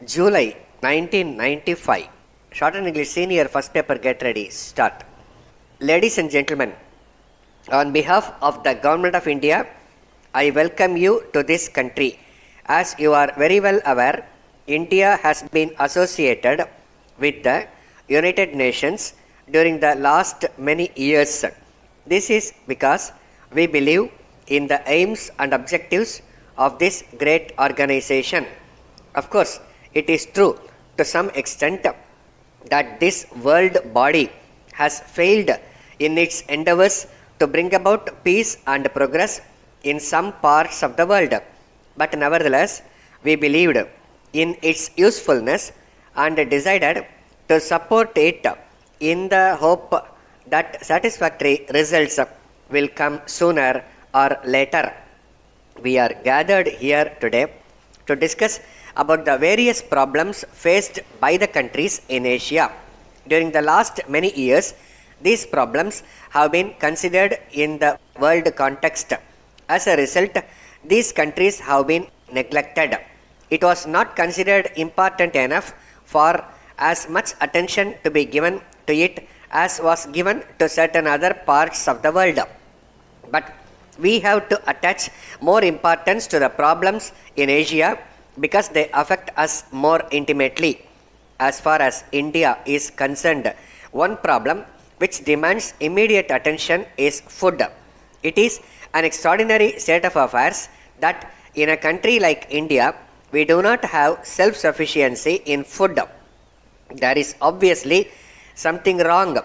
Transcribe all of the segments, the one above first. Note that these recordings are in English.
July 1995. Shortened English Senior First Paper Get Ready. Start. Ladies and gentlemen, on behalf of the Government of India, I welcome you to this country. As you are very well aware, India has been associated with the United Nations during the last many years. This is because we believe in the aims and objectives of this great organization. Of course, it is true to some extent that this world body has failed in its endeavors to bring about peace and progress in some parts of the world. But nevertheless, we believed in its usefulness and decided to support it in the hope that satisfactory results will come sooner or later. We are gathered here today to discuss about the various problems faced by the countries in Asia. During the last many years, these problems have been considered in the world context. As a result, these countries have been neglected. It was not considered important enough for as much attention to be given to it as was given to certain other parts of the world. But we have to attach more importance to the problems in Asia because they affect us more intimately. As far as India is concerned, one problem which demands immediate attention is food. It is an extraordinary state of affairs that in a country like India, we do not have self-sufficiency in food. There is obviously something wrong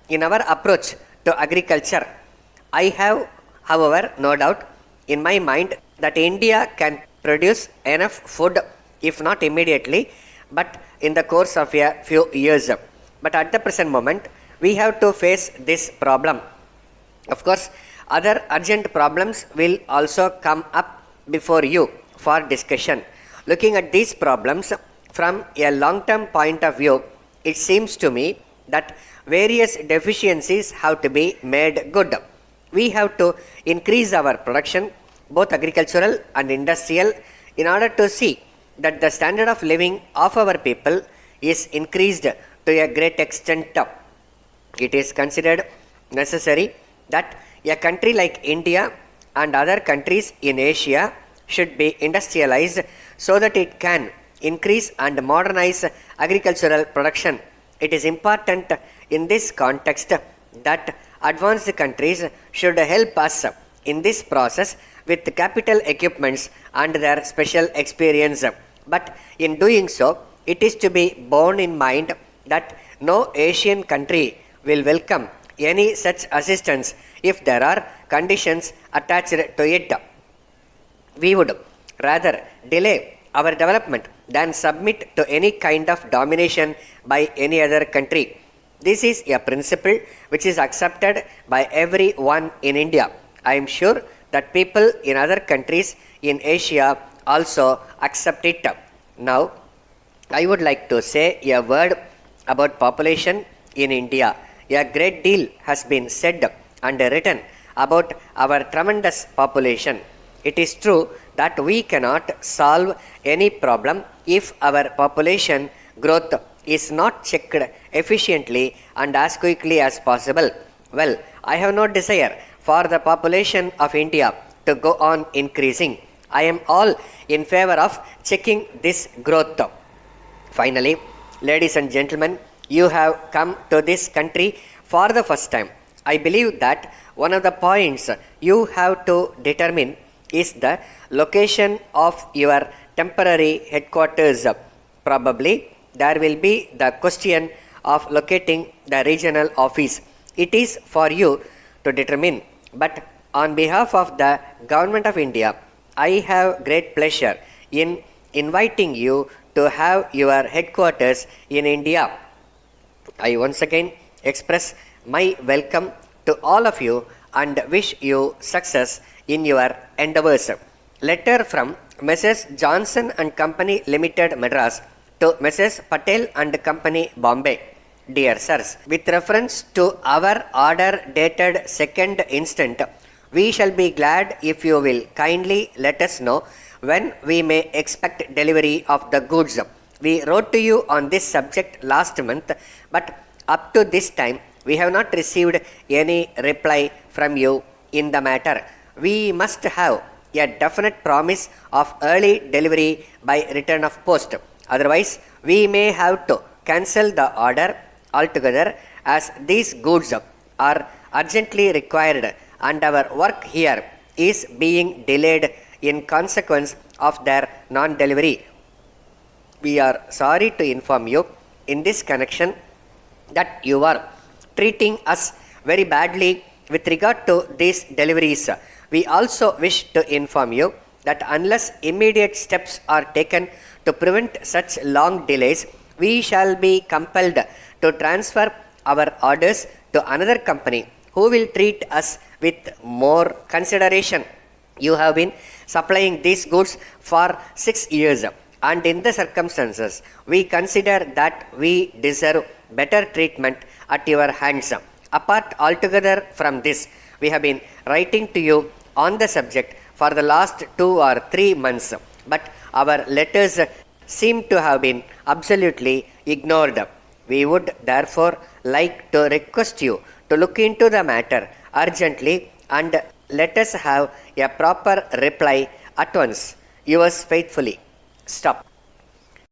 in our approach to agriculture. I have, however, no doubt in my mind that India can produce enough food, if not immediately, but in the course of a few years. But at the present moment, we have to face this problem. Of course, other urgent problems will also come up before you for discussion. Looking at these problems from a long-term point of view, it seems to me that various deficiencies have to be made good. We have to increase our production, both agricultural and industrial, in order to see that the standard of living of our people is increased to a great extent. It is considered necessary that a country like India and other countries in Asia should be industrialized so that it can increase and modernize agricultural production. It is important in this context that advanced countries should help us in this process with capital equipments and their special experience. But in doing so, it is to be borne in mind that no Asian country will welcome any such assistance if there are conditions attached to it. We would rather delay our development than submit to any kind of domination by any other country. This is a principle which is accepted by everyone in India. I am sure that people in other countries in Asia also accept it. Now, I would like to say a word about population in India. A great deal has been said and written about our tremendous population. It is true that we cannot solve any problem if our population growth is not checked efficiently and as quickly as possible. Well, I have no desire for the population of India to go on increasing. I am all in favor of checking this growth. Finally, ladies and gentlemen, you have come to this country for the first time. I believe that one of the points you have to determine is the location of your temporary headquarters. Probably there will be the question of locating the regional office. It is for you to determine. But on behalf of the Government of India, I have great pleasure in inviting you to have your headquarters in India. I once again express my welcome to all of you and wish you success in your endeavors. Letter from Messrs. Johnson and Company Limited, Madras to Messrs. Patel and Company, Bombay. Dear sirs, with reference to our order dated 2nd instant, we shall be glad if you will kindly let us know when we may expect delivery of the goods. We wrote to you on this subject last month, but up to this time we have not received any reply from you in the matter. We must have a definite promise of early delivery by return of post. Otherwise, we may have to cancel the order altogether, as these goods are urgently required and our work here is being delayed in consequence of their non-delivery. We are sorry to inform you in this connection that you are treating us very badly with regard to these deliveries. We also wish to inform you that unless immediate steps are taken to prevent such long delays, we shall be compelled to transfer our orders to another company who will treat us with more consideration. You have been supplying these goods for 6 years, and in the circumstances, we consider that we deserve better treatment at your hands. Apart altogether from this, we have been writing to you on the subject for the last 2 or 3 months, but our letters seem to have been absolutely ignored. We would therefore like to request you to look into the matter urgently and let us have a proper reply at once. Yours faithfully. Stop.